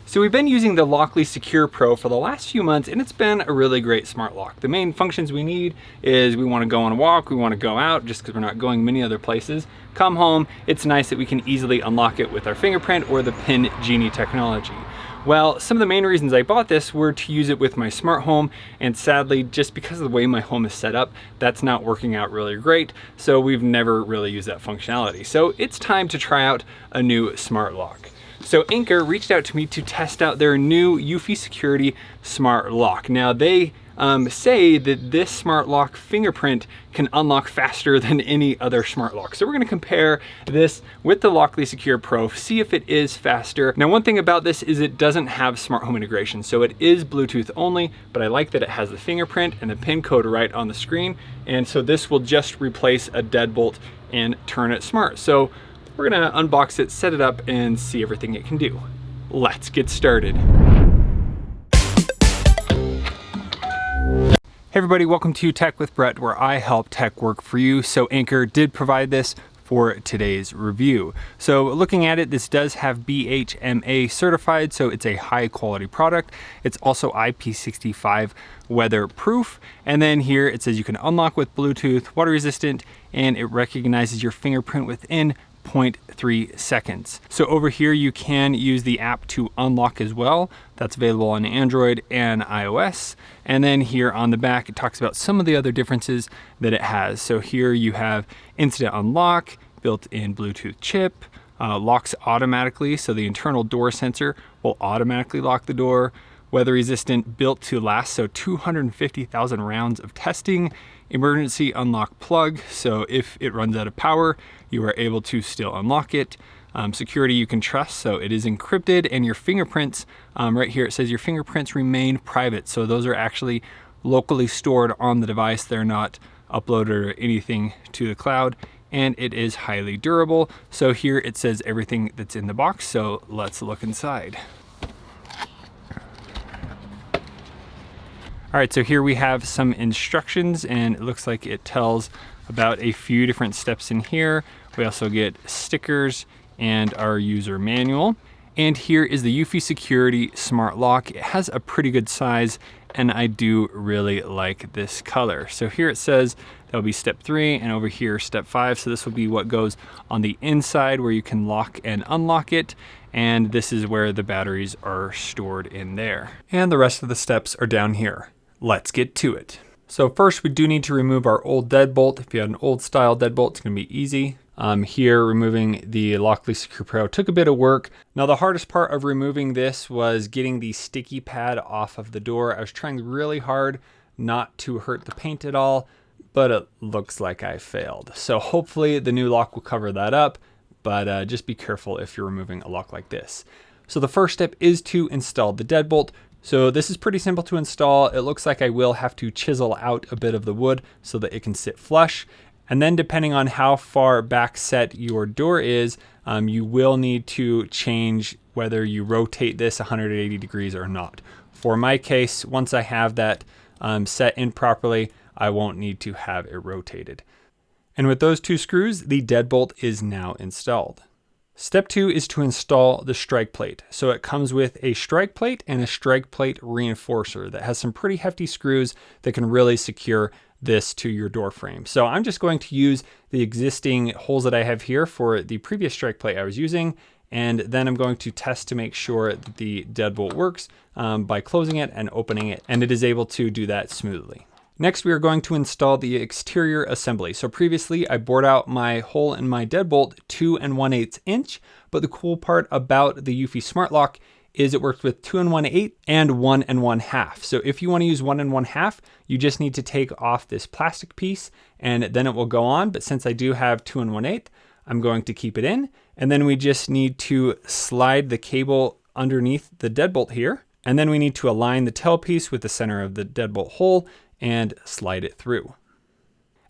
So we've been using the Lockly Secure Pro for the last few months, and it's been a really great smart lock. The main functions we need is we want to go on a walk, we want to go out, just because we're not going many other places. Come home, it's nice that we can easily unlock it with our fingerprint or the Pin Genie technology. Well, some of the main reasons I bought this were to use it with my smart home, and sadly, just because of the way my home is set up, that's not working out really great, so we've never really used that functionality. So it's time to try out a new smart lock. So Anker reached out to me to test out their new Eufy Security smart lock. Now they say that this smart lock fingerprint can unlock faster than any other smart lock. So we're gonna compare this with the Lockly Secure Pro, see if it is faster. Now one thing about this is it doesn't have smart home integration. So it is Bluetooth only, but I like that it has the fingerprint and the pin code right on the screen. And so this will just replace a deadbolt and turn it smart. So we're gonna unbox it, set it up, and see everything it can do. Let's get started. Hey everybody, welcome to Tech with Brett, where I help tech work for you. So Anker did provide this for today's review. So looking at it, this does have BHMA certified, so it's a high quality product. It's also IP65 weatherproof. And then here it says you can unlock with Bluetooth, water resistant, and it recognizes your fingerprint within 0.3 seconds. So over here you can use the app to unlock as well. That's available on Android and iOS. And then here on the back it talks about some of the other differences that it has. So here you have instant unlock, built-in Bluetooth chip, locks automatically, so the internal door sensor will automatically lock the door, weather resistant, built to last, so 250,000 rounds of testing, emergency unlock plug, so if it runs out of power, you are able to still unlock it. Security you can trust, so it is encrypted, and your fingerprints, right here it says your fingerprints remain private, so those are actually locally stored on the device. They're not uploaded or anything to the cloud, and it is highly durable. So here it says everything that's in the box, so let's look inside. All right, so here we have some instructions, and it looks like it tells about a few different steps in here. We also get stickers and our user manual. And here is the Eufy Security Smart Lock. It has a pretty good size, and I do really like this color. So here it says that'll be step 3, and over here step 5. So this will be what goes on the inside where you can lock and unlock it. And this is where the batteries are stored in there. And the rest of the steps are down here. Let's get to it. So first we do need to remove our old deadbolt. If you had an old style deadbolt, it's gonna be easy. Here removing the Lockly Secure Pro took a bit of work. Now the hardest part of removing this was getting the sticky pad off of the door. I was trying really hard not to hurt the paint at all, but it looks like I failed. So hopefully the new lock will cover that up, but just be careful if you're removing a lock like this. So the first step is to install the deadbolt. So this is pretty simple to install. It looks like I will have to chisel out a bit of the wood so that it can sit flush. And then depending on how far back set your door is, you will need to change whether you rotate this 180 degrees or not. For my case, once I have that set in properly, I won't need to have it rotated. And with those 2 screws, the deadbolt is now installed. Step 2 is to install the strike plate. So it comes with a strike plate and a strike plate reinforcer that has some pretty hefty screws that can really secure this to your door frame. So I'm just going to use the existing holes that I have here for the previous strike plate I was using, and then I'm going to test to make sure that the deadbolt works by closing it and opening it, and it is able to do that smoothly. Next, we are going to install the exterior assembly. So previously I bored out my hole in my deadbolt 2 1/8 inch, but the cool part about the Eufy Smart Lock is it works with 2 1/8 and 1 1/2. So if you want to use 1 1/2, you just need to take off this plastic piece and then it will go on. But since I do have 2 1/8, I'm going to keep it in. And then we just need to slide the cable underneath the deadbolt here. And then we need to align the tailpiece with the center of the deadbolt hole and slide it through.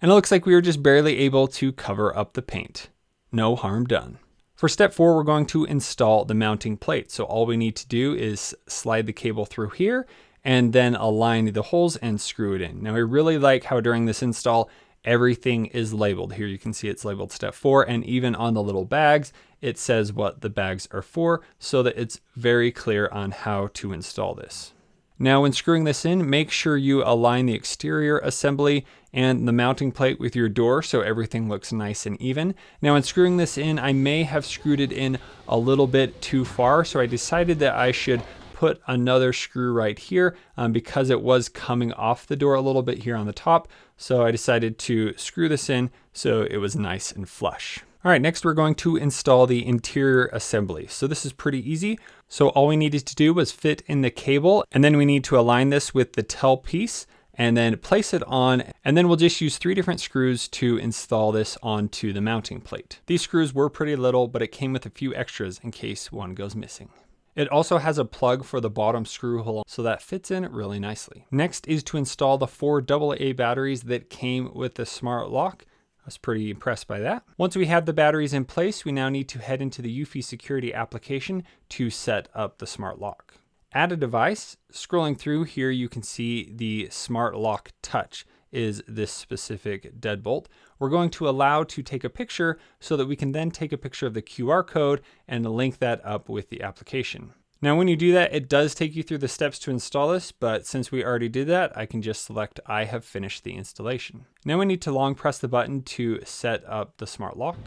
And it looks like we were just barely able to cover up the paint. No harm done. For step 4, we're going to install the mounting plate. So all we need to do is slide the cable through here and then align the holes and screw it in. Now I really like how during this install, everything is labeled. Here you can see it's labeled step 4, and even on the little bags, it says what the bags are for so that it's very clear on how to install this. Now when screwing this in, make sure you align the exterior assembly and the mounting plate with your door so everything looks nice and even. Now in screwing this in, I may have screwed it in a little bit too far, so I decided that I should put another screw right here because it was coming off the door a little bit here on the top. So I decided to screw this in so it was nice and flush. All right, next we're going to install the interior assembly. So this is pretty easy. So all we needed to do was fit in the cable, and then we need to align this with the tail piece and then place it on, and then we'll just use 3 different screws to install this onto the mounting plate. These screws were pretty little, but it came with a few extras in case one goes missing. It also has a plug for the bottom screw hole, so that fits in really nicely. Next is to install the 4 AA batteries that came with the smart lock. I was pretty impressed by that. Once we have the batteries in place, we now need to head into the Eufy security application to set up the smart lock. Add a device. Scrolling through here, you can see the smart lock touch is this specific deadbolt. We're going to allow to take a picture so that we can then take a picture of the QR code and link that up with the application. Now, when you do that, it does take you through the steps to install this, but since we already did that, I can just select I have finished the installation. Now we need to long press the button to set up the smart lock.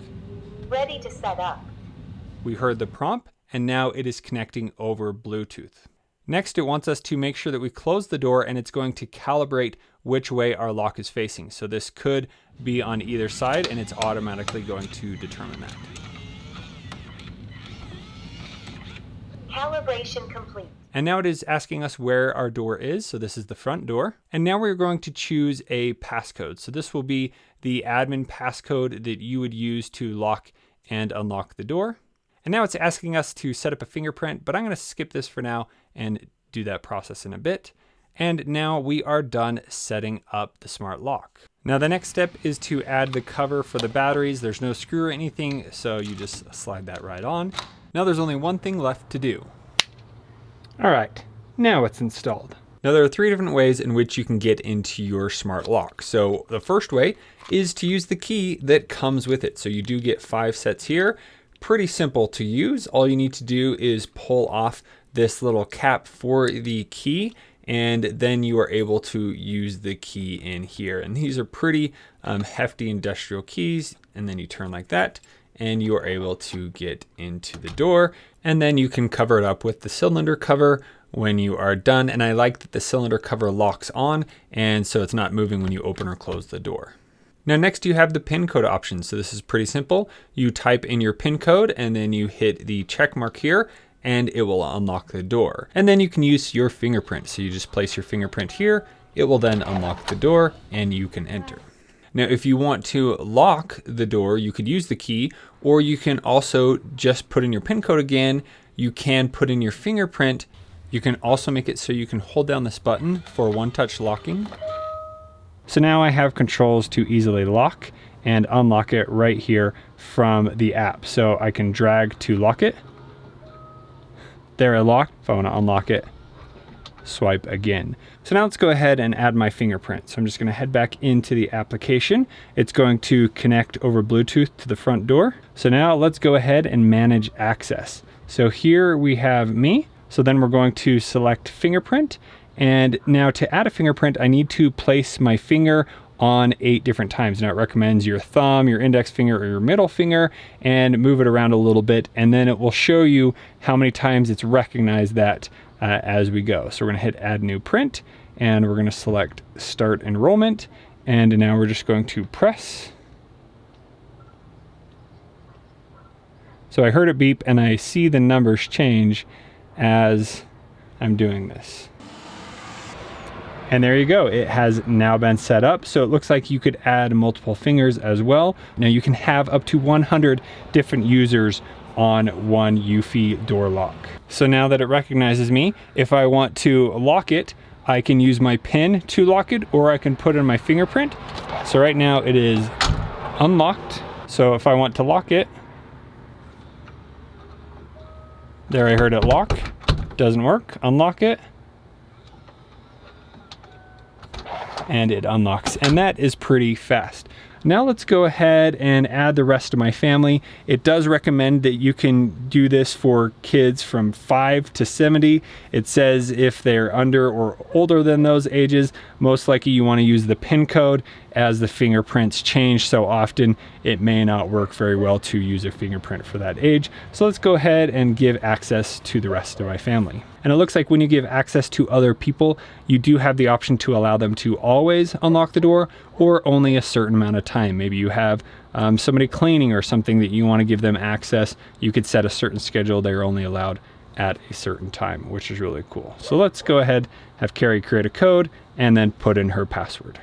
Ready to set up. We heard the prompt, and now it is connecting over Bluetooth. Next, it wants us to make sure that we close the door, and it's going to calibrate which way our lock is facing. So this could be on either side, and it's automatically going to determine that. Calibration complete. And now it is asking us where our door is. So this is the front door. And now we're going to choose a passcode. So this will be the admin passcode that you would use to lock and unlock the door. And now it's asking us to set up a fingerprint, but I'm going to skip this for now and do that process in a bit. And now we are done setting up the smart lock. Now the next step is to add the cover for the batteries. There's no screw or anything, so you just slide that right on. Now there's only one thing left to do. All right, now it's installed. Now there are 3 different ways in which you can get into your smart lock. So the first way is to use the key that comes with it. So you do get 5 sets here. Pretty simple to use. All you need to do is pull off this little cap for the key, and then you are able to use the key in here. And these are pretty hefty industrial keys. And then you turn like that, and you are able to get into the door. And then you can cover it up with the cylinder cover when you are done. And I like that the cylinder cover locks on, and so it's not moving when you open or close the door. Now next you have the PIN code option. So this is pretty simple. You type in your PIN code and then you hit the check mark here, and it will unlock the door. And then you can use your fingerprint. So you just place your fingerprint here. It will then unlock the door and you can enter. Now, if you want to lock the door, you could use the key, or you can also just put in your PIN code again. You can put in your fingerprint. You can also make it so you can hold down this button for one-touch locking. So now I have controls to easily lock and unlock it right here from the app. So I can drag to lock it. There, I locked. If I want to unlock it, swipe again. So now let's go ahead and add my fingerprint. So I'm just going to head back into the application. It's going to connect over Bluetooth to the front door. So now let's go ahead and manage access. So here we have me. So then we're going to select fingerprint. And now to add a fingerprint, I need to place my finger on 8 different times. Now it recommends your thumb, your index finger, or your middle finger, and move it around a little bit. And then it will show you how many times it's recognized that as we go. So we're gonna hit add new print, and we're gonna select start enrollment. And now we're just going to press. So I heard it beep and I see the numbers change as I'm doing this. And there you go, it has now been set up. So it looks like you could add multiple fingers as well. Now you can have up to 100 different users on one Eufy door lock. So now that it recognizes me, if I want to lock it, I can use my PIN to lock it, or I can put in my fingerprint. So right now it is unlocked. So if I want to lock it, there, I heard it lock. Doesn't work. Unlock it. and it unlocks. And that is pretty fast. Now let's go ahead and add the rest of my family. It does recommend that you can do this for kids from 5 to 70. It says if they're under or older than those ages, most likely you want to use the PIN code, as the fingerprints change so often, it may not work very well to use a fingerprint for that age. So let's go ahead and give access to the rest of my family. And it looks like when you give access to other people, you do have the option to allow them to always unlock the door or only a certain amount of time. Maybe you have somebody cleaning or something that you want to give them access. You could set a certain schedule. They're only allowed at a certain time, which is really cool. So let's go ahead, have Carrie create a code and then put in her password.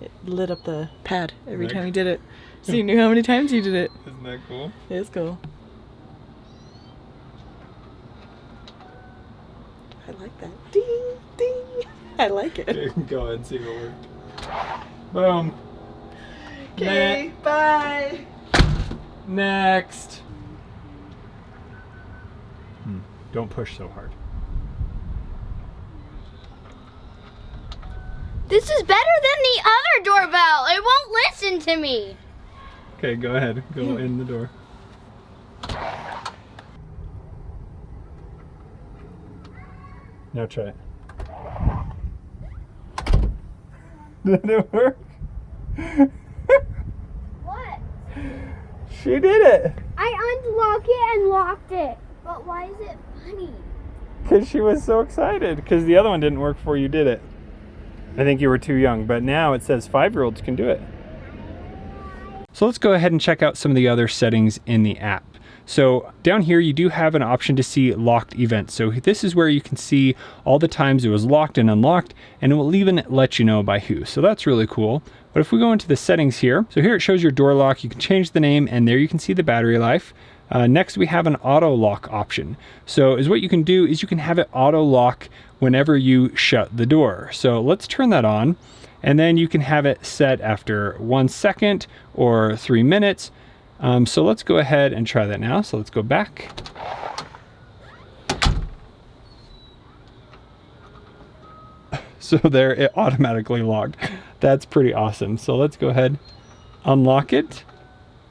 It lit up the pad every time you did it. So you knew how many times you did it. Isn't that cool? It's cool. I like that. Ding, ding. I like it. Okay, go ahead and see what worked. Boom. Okay, bye. Next. Don't push so hard. This is better than the other doorbell. It won't listen to me. Okay, go ahead. Go in the door. Now try it. Did it work? What? She did it! I unlocked it and locked it. But why is it funny? Because she was so excited. Because the other one didn't work before you did it. I think you were too young, but now it says 5-year-olds can do it. So let's go ahead and check out some of the other settings in the app. So down here, you do have an option to see locked events. So this is where you can see all the times it was locked and unlocked, and it will even let you know by who. So that's really cool. But if we go into the settings here, so here it shows your door lock. You can change the name, and there you can see the battery life. Next, we have an auto lock option. So what you can do is you can have it auto lock whenever you shut the door. So let's turn that on, and then you can have it set after 1 second or 3 minutes. So let's go ahead and try that now. So let's go back. So there, it automatically locked. That's pretty awesome. So let's go ahead, unlock it,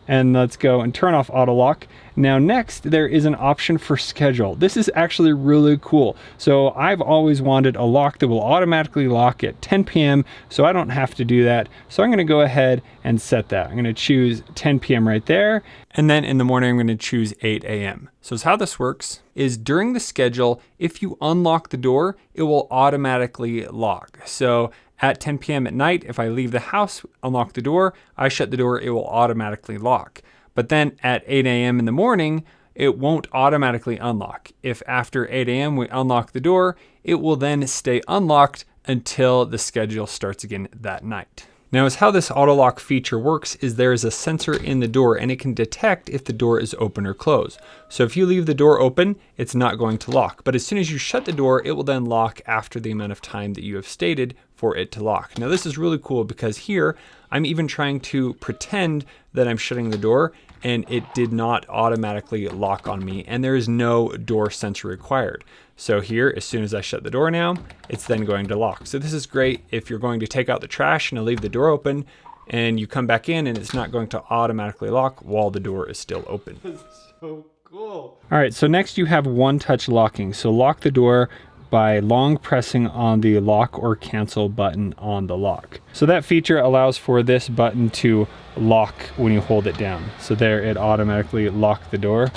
and let's go and turn off auto lock. Now next, there is an option for schedule. This is actually really cool. So I've always wanted a lock that will automatically lock at 10 p.m. so I don't have to do that. So I'm gonna go ahead and set that. I'm gonna choose 10 p.m. right there. And then in the morning, I'm gonna choose 8 a.m. So how this works is during the schedule, if you unlock the door, it will automatically lock. So at 10 p.m. at night, if I leave the house, unlock the door, I shut the door, it will automatically lock. But then at 8 a.m. in the morning, it won't automatically unlock. If after 8 a.m. we unlock the door, it will then stay unlocked until the schedule starts again that night. Now, as how this auto lock feature works is there is a sensor in the door and it can detect if the door is open or closed. So if you leave the door open, it's not going to lock. But as soon as you shut the door, it will then lock after the amount of time that you have stated for it to lock. Now, this is really cool because here I'm even trying to pretend that I'm shutting the door and it did not automatically lock on me, and there is no door sensor required. So here, as soon as I shut the door now, it's then going to lock. So this is great if you're going to take out the trash and leave the door open and you come back in and it's not going to automatically lock while the door is still open. This is so cool. All right, so next you have one-touch locking. So lock the door by long pressing on the lock or cancel button on the lock. So that feature allows for this button to lock when you hold it down. So there, it automatically locked the door.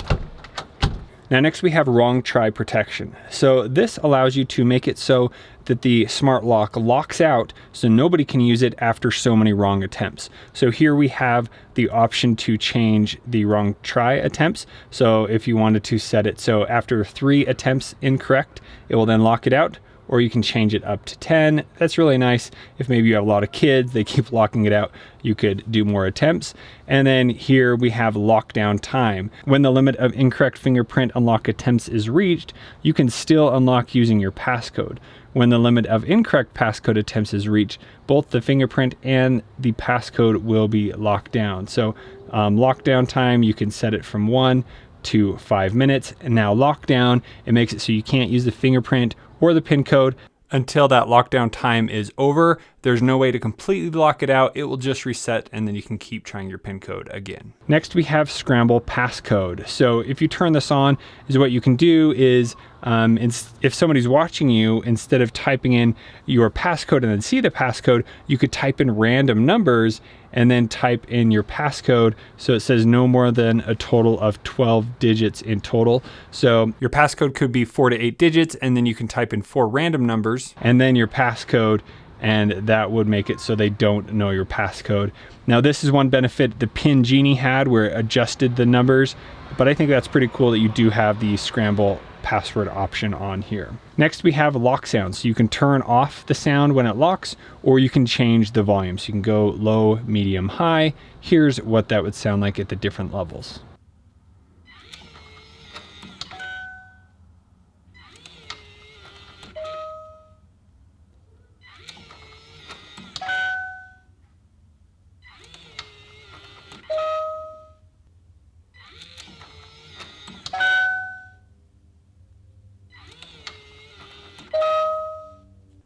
Now next we have wrong try protection. So this allows you to make it so that the smart lock locks out so nobody can use it after so many wrong attempts. So here we have the option to change the wrong try attempts. So if you wanted to set it so after 3 attempts incorrect, it will then lock it out, or you can change it up to 10. That's really nice. If maybe you have a lot of kids, they keep locking it out, you could do more attempts. And then here we have lockdown time. When the limit of incorrect fingerprint unlock attempts is reached, you can still unlock using your passcode. When the limit of incorrect passcode attempts is reached, both the fingerprint and the passcode will be locked down. So lockdown time, you can set it from 1 to 5 minutes. And now lockdown, it makes it so you can't use the fingerprint or the PIN code until that lockdown time is over. There's no way to completely lock it out. It will just reset and then you can keep trying your PIN code again. Next we have scramble passcode. So if you turn this on, is what you can do is if somebody's watching you, instead of typing in your passcode and then see the passcode, you could type in random numbers and then type in your passcode. So it says no more than a total of 12 digits in total. So your passcode could be 4 to 8 digits, and then you can type in 4 random numbers and then your passcode, and that would make it so they don't know your passcode. Now this is one benefit the Pin Genie had, where it adjusted the numbers, but I think that's pretty cool that you do have the scramble password option on here. Next we have lock sound. So you can turn off the sound when it locks, or you can change the volume. So you can go low, medium, high. Here's what that would sound like at the different levels.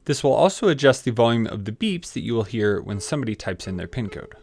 This will also adjust the volume of the beeps that you will hear when somebody types in their PIN code.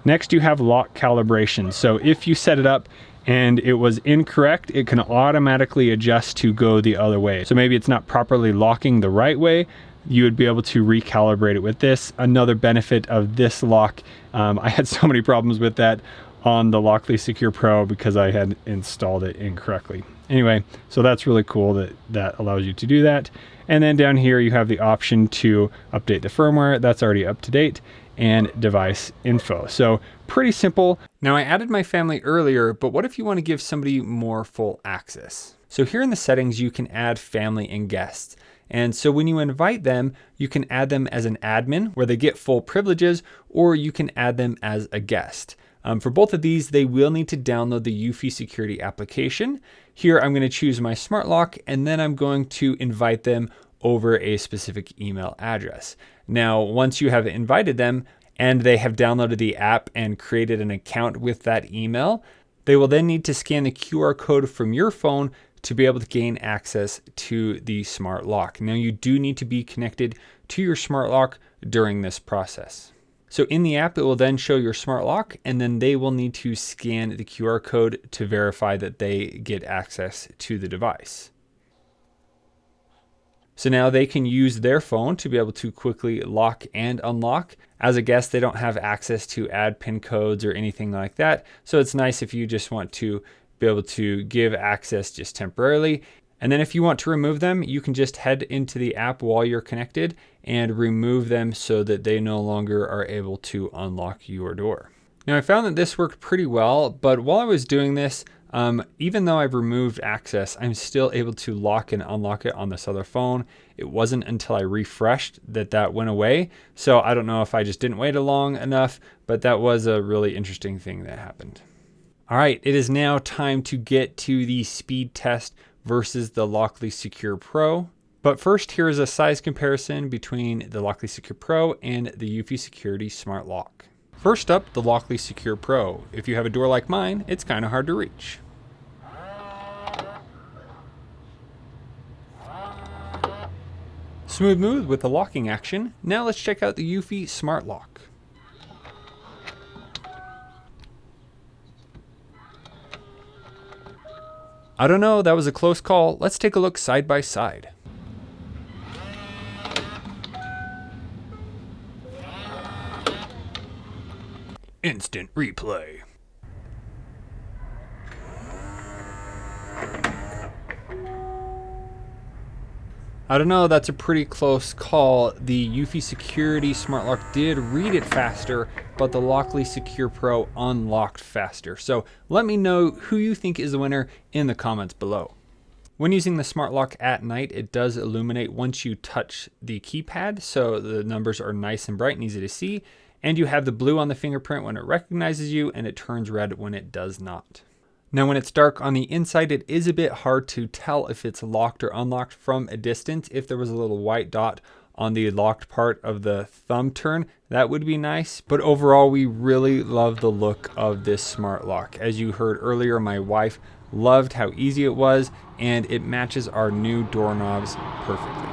Next, you have lock calibration. So if you set it up and it was incorrect, it can automatically adjust to go the other way. So maybe it's not properly locking the right way, you would be able to recalibrate it with this. Another benefit of this lock, I had so many problems with that on the Lockly Secure Pro because I had installed it incorrectly. Anyway, so that's really cool that that allows you to do that. And then down here you have the option to update the firmware. That's already up to date, and device info. So pretty simple. Now I added my family earlier, but what if you want to give somebody more full access? So here in the settings, you can add family and guests. And so when you invite them, you can add them as an admin where they get full privileges, or you can add them as a guest. For both of these, they will need to download the Eufy security application. Here, I'm going to choose my smart lock, and then I'm going to invite them over a specific email address. Now, once you have invited them and they have downloaded the app and created an account with that email, they will then need to scan the QR code from your phone to be able to gain access to the smart lock. Now, you do need to be connected to your smart lock during this process. So in the app, it will then show your smart lock, and then they will need to scan the QR code to verify that they get access to the device. So now they can use their phone to be able to quickly lock and unlock. As a guest, they don't have access to add PIN codes or anything like that. So it's nice if you just want to be able to give access just temporarily. And then if you want to remove them, you can just head into the app while you're connected and remove them so that they no longer are able to unlock your door. Now I found that this worked pretty well, but while I was doing this, even though I've removed access, I'm still able to lock and unlock it on this other phone. It wasn't until I refreshed that that went away. So I don't know if I just didn't wait long enough, but that was a really interesting thing that happened. All right, it is now time to get to the speed test versus the Lockly Secure Pro. But first, here is a size comparison between the Lockly Secure Pro and the Eufy Security Smart Lock. First up, the Lockly Secure Pro. If you have a door like mine, it's kind of hard to reach. Smooth move with the locking action. Now let's check out the Eufy Smart Lock. I don't know, that was a close call. Let's take a look side by side. Instant replay. I don't know, that's a pretty close call. The Eufy Security Smart Lock did read it faster, but the Lockly Secure Pro unlocked faster. So let me know who you think is the winner in the comments below. When using the Smart Lock at night, it does illuminate once you touch the keypad, so the numbers are nice and bright and easy to see. And you have the blue on the fingerprint when it recognizes you, and it turns red when it does not. Now when it's dark on the inside, it is a bit hard to tell if it's locked or unlocked from a distance. If there was a little white dot on the locked part of the thumb turn, that would be nice. But overall, we really love the look of this smart lock. As you heard earlier, my wife loved how easy it was, and it matches our new doorknobs perfectly.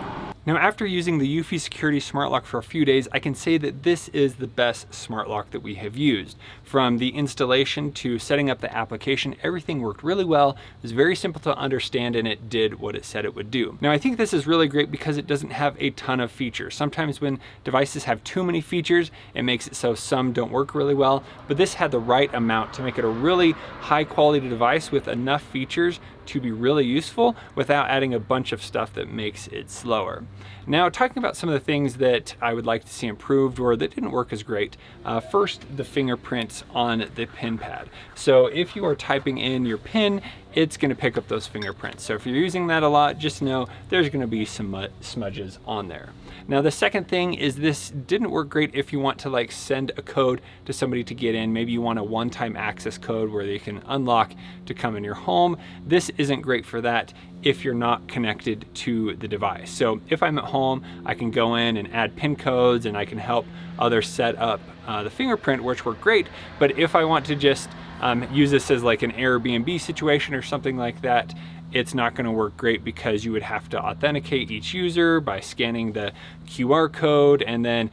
Now, after using the Eufy Security Smart Lock for a few days, I can say that this is the best smart lock that we have used. From the installation to setting up the application, everything worked really well. It was very simple to understand, and it did what it said it would do. Now, I think this is really great because it doesn't have a ton of features. Sometimes when devices have too many features, it makes it so some don't work really well, but this had the right amount to make it a really high quality device with enough features to be really useful without adding a bunch of stuff that makes it slower. Now, talking about some of the things that I would like to see improved or that didn't work as great. First, the fingerprints on the pin pad. So if you are typing in your pin, it's going to pick up those fingerprints. So if you're using that a lot, just know there's going to be some smudges on there. Now, the second thing is this didn't work great if you want to like send a code to somebody to get in. Maybe you want a one-time access code where they can unlock to come in your home. This isn't great for that if you're not connected to the device. So if I'm at home, I can go in and add pin codes, and I can help others set up the fingerprint, which worked great. But if I want to just use this as like an Airbnb situation or something like that, it's not going to work great because you would have to authenticate each user by scanning the QR code, and then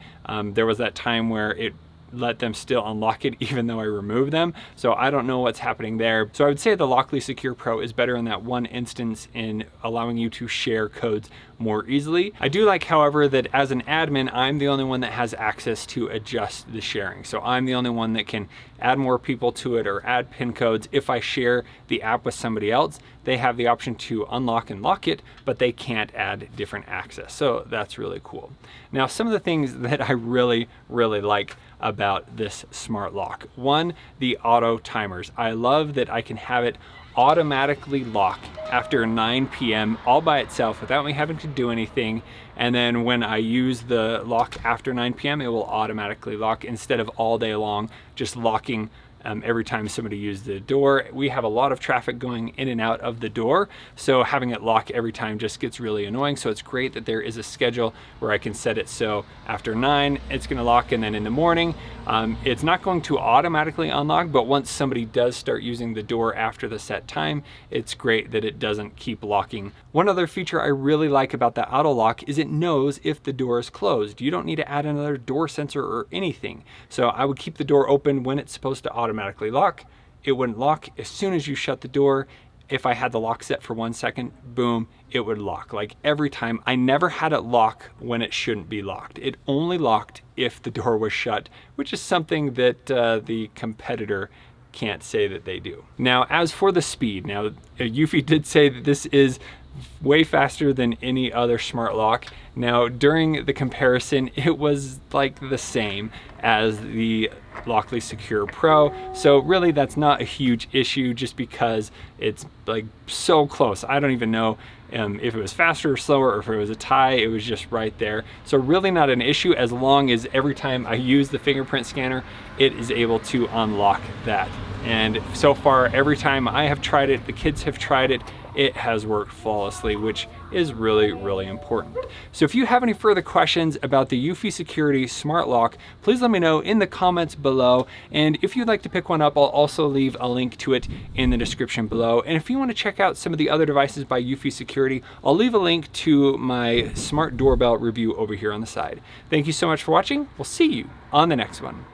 there was that time where it let them still unlock it even though I removed them. So I don't know what's happening there. So I would say the Lockly Secure Pro is better in that one instance in allowing you to share codes more easily. I do like, however, that as an admin, I'm the only one that has access to adjust the sharing. So I'm the only one that can add more people to it or add pin codes. If I share the app with somebody else, they have the option to unlock and lock it, but they can't add different access. So that's really cool. Now, some of the things that I really like about this smart lock. One, the auto timers. I love that I can have it automatically lock after 9 p.m. all by itself without me having to do anything. And then when I use the lock after 9 p.m., it will automatically lock instead of all day long just locking every time somebody used the door. We have a lot of traffic going in and out of the door, so having it lock every time just gets really annoying. So it's great that there is a schedule where I can set it so after 9 it's going to lock, and then in the morning it's not going to automatically unlock, but once somebody does start using the door after the set time, it's great that it doesn't keep locking. One other feature I really like about the auto lock is it knows if the door is closed. You don't need to add another door sensor or anything. So I would keep the door open when it's supposed to automatically lock. It wouldn't lock as soon as you shut the door. If I had the lock set for 1 second, boom, it would lock. Like every time. I never had it lock when it shouldn't be locked. It only locked if the door was shut, which is something that the competitor can't say that they do. Now, as for the speed, now Eufy did say that this is way faster than any other smart lock. Now, during the comparison, it was like the same as the Lockly Secure Pro. So really that's not a huge issue just because it's like so close. I don't even know if it was faster or slower or if it was a tie. It was just right there. So really not an issue as long as every time I use the fingerprint scanner, it is able to unlock that. And so far, every time I have tried it, the kids have tried it, it has worked flawlessly, which is really, really important. So if you have any further questions about the Eufy Security Smart Lock, please let me know in the comments below. And if you'd like to pick one up, I'll also leave a link to it in the description below. And if you want to check out some of the other devices by Eufy Security, I'll leave a link to my smart doorbell review over here on the side. Thank you so much for watching. We'll see you on the next one.